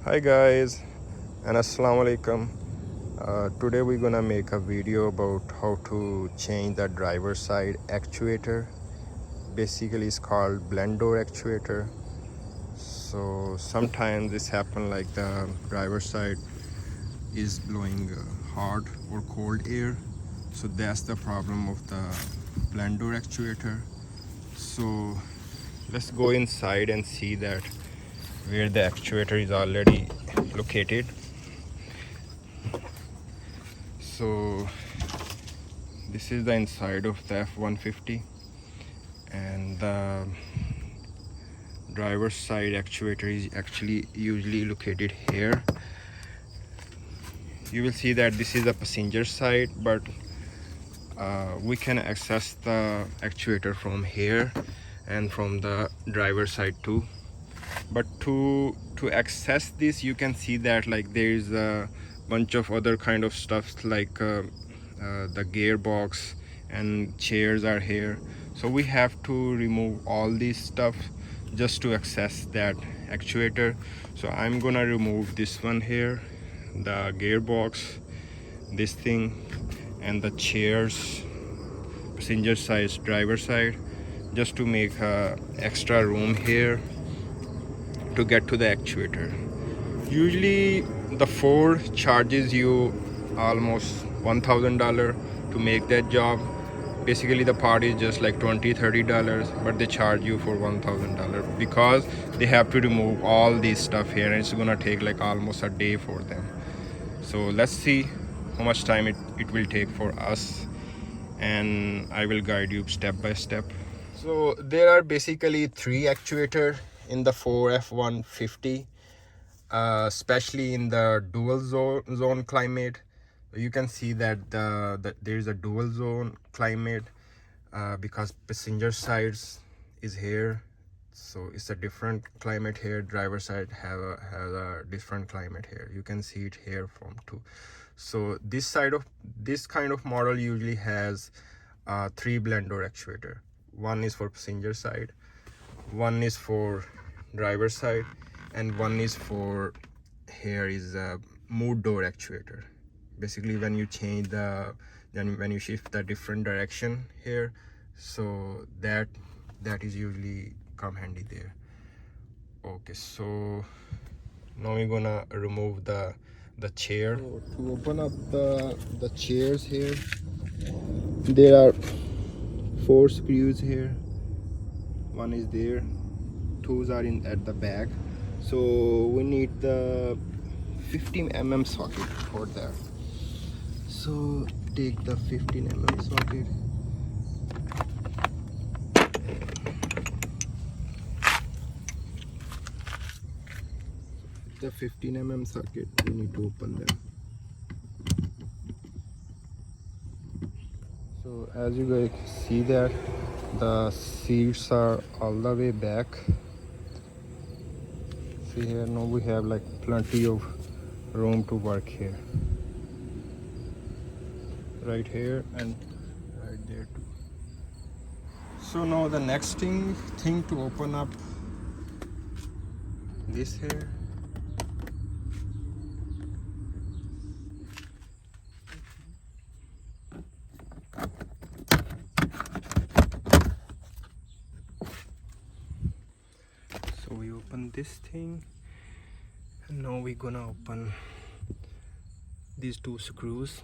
Hi guys and assalamu alaikum. Today we're gonna make a video about how to change the driver side actuator. Basically it's called blend door actuator. So sometimes this happen like the driver side is blowing hot or cold air, so that's the problem of the blend door actuator. So let's go inside and see that where the actuator is already located. So this is the inside of the F-150, and the driver's side actuator is actually usually located here. You will see that this is the passenger side, but we can access the actuator from here and from the driver's side too. But to access this, you can see that like there is a bunch of other kind of stuff like the gearbox and chairs are here, so we have to remove all this stuff just to access that actuator. So I'm gonna remove this one here, the gearbox, this thing, and the chairs, passenger side, driver side, just to make extra room here to get to the actuator. Usually the Ford charges you almost $1,000 to make that job. Basically the part is just like $20-30, but they charge you for $1,000 because they have to remove all this stuff here, and it's gonna take like almost a day for them. So let's see how much time it will take for us, and I will guide you step by step. So there are basically 3 actuators in the Ford F-150. Especially in the dual zone climate. You can see that there is a dual zone climate because passenger sides is here, so it's a different climate here. Driver side has a different climate here. You can see it here from too. So this kind of model usually has 3 blend door actuator. One is for passenger side, one is for driver side, and one is for here is a mood door actuator. Basically when you change when you shift the different direction here, so that is usually come handy there. Okay, so now we're gonna remove the chair. So to open up the chairs here, there are 4 screws here. One is there, 2 are in at the back. So we need the 15 mm socket for that. So take the 15 mm socket. The 15 mm socket, we need to open them. So as you guys see that the seats are all the way back. See here, now we have like plenty of room to work here, right here and right there too. So now the next thing to open up this here. So we open this thing, and now we're gonna open these 2 screws.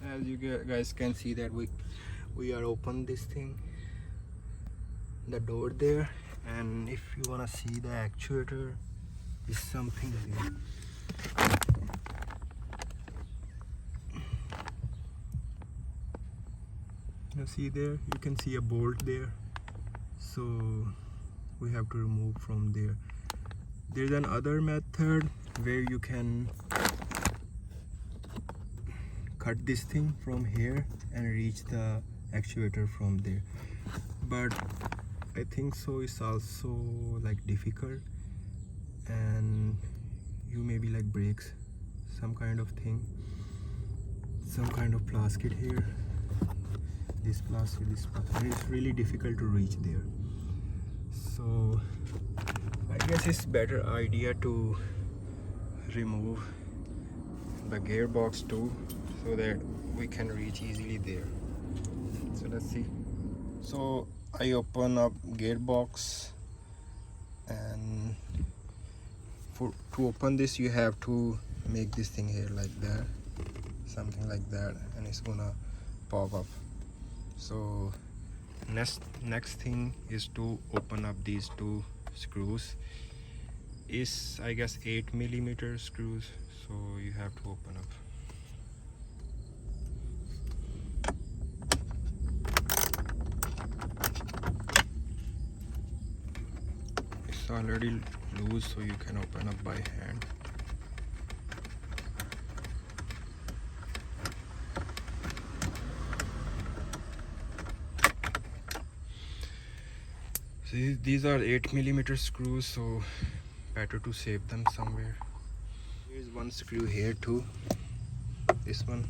As you guys can see that we are open this thing, the door there, and if you wanna see the actuator is something there. You see there, you can see a bolt there, so we have to remove from there. There's another method where you can cut this thing from here and reach the actuator from there, but I think so it's also like difficult, and you maybe like breaks some kind of thing, some kind of plastic here, this plastic, it's really difficult to reach there. So guess it's better idea to remove the gearbox too, so that we can reach easily there. So let's see. So I open up gearbox, and to open this you have to make this thing here like that, something like that, and it's gonna pop up. So next thing is to open up these two screws. Is I guess 8mm screws, so you have to open up. It's already loose, so you can open up by hand. So these are 8mm screws, so better to save them somewhere. Here's one screw here too, this one.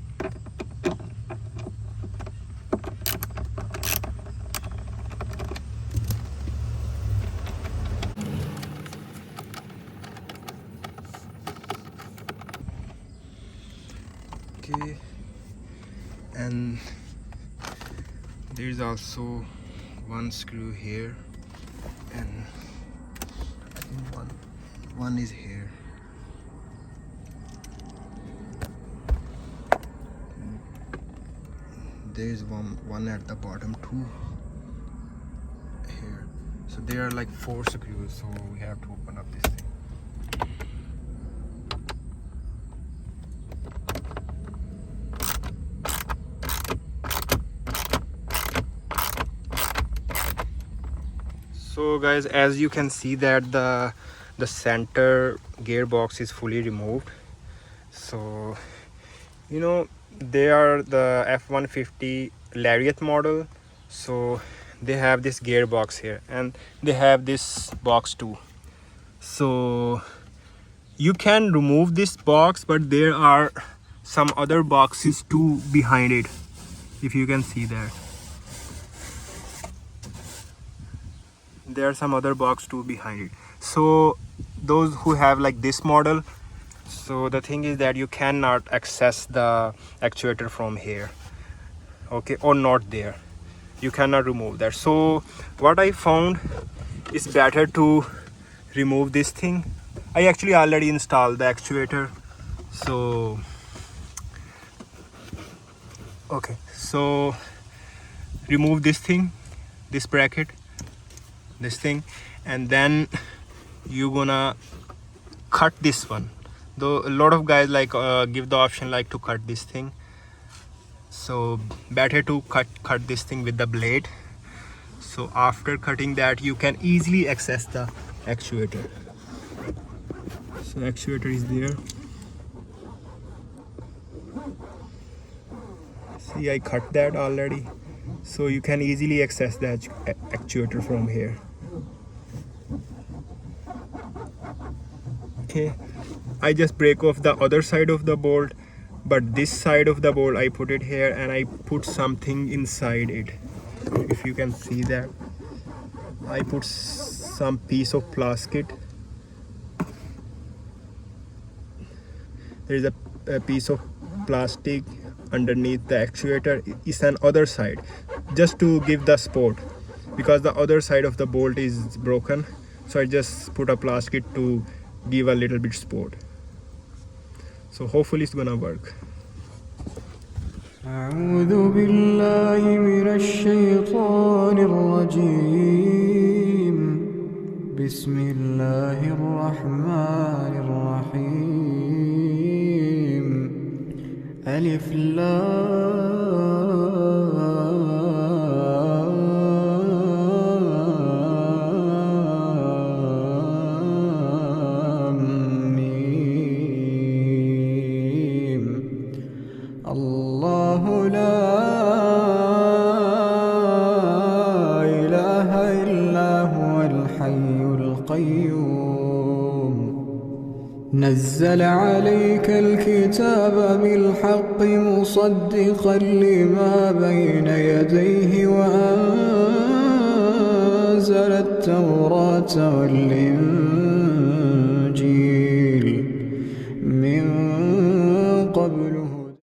Okay, and there's also one screw here, and I think one is here. There's one at the bottom too here. So there are like 4 screws, so we have to open up this thing. So guys, as you can see that the center gearbox is fully removed. So you know, they are the F-150 Lariat model, so they have this gearbox here, and they have this box too. So you can remove this box, but there are some other boxes too behind it, if you can see that. There are some other box too behind it. So those who have like this model, so the thing is that you cannot access the actuator from here, okay, or not there. You cannot remove that. So what I found is better to remove this thing. I actually already installed the actuator. So okay, so remove this thing, this bracket, this thing, and then you're gonna cut this one. Though a lot of guys like give the option like to cut this thing, so better to cut this thing with the blade. So after cutting that, you can easily access the actuator. So actuator is there. See, I cut that already, so you can easily access the actuator from here. Okay, I just break off the other side of the bolt, but this side of the bolt I put it here, and I put something inside it. If you can see that, I put some piece of plastic. There is a piece of plastic underneath the actuator. It's an other side, just to give the support, because the other side of the bolt is broken. So I just put a plastic to give a little bit support. So hopefully it's gonna work. أعوذ بالله من الشيطان الرجيم. بسم الله الرحمن الرحيم. ألف لام ميم. الله لا إله إلا هو الحي القيوم. نزل عليك الكتاب بالحق مصدقا لما بين يديه وأنزل أنزل التوراة والإنجيل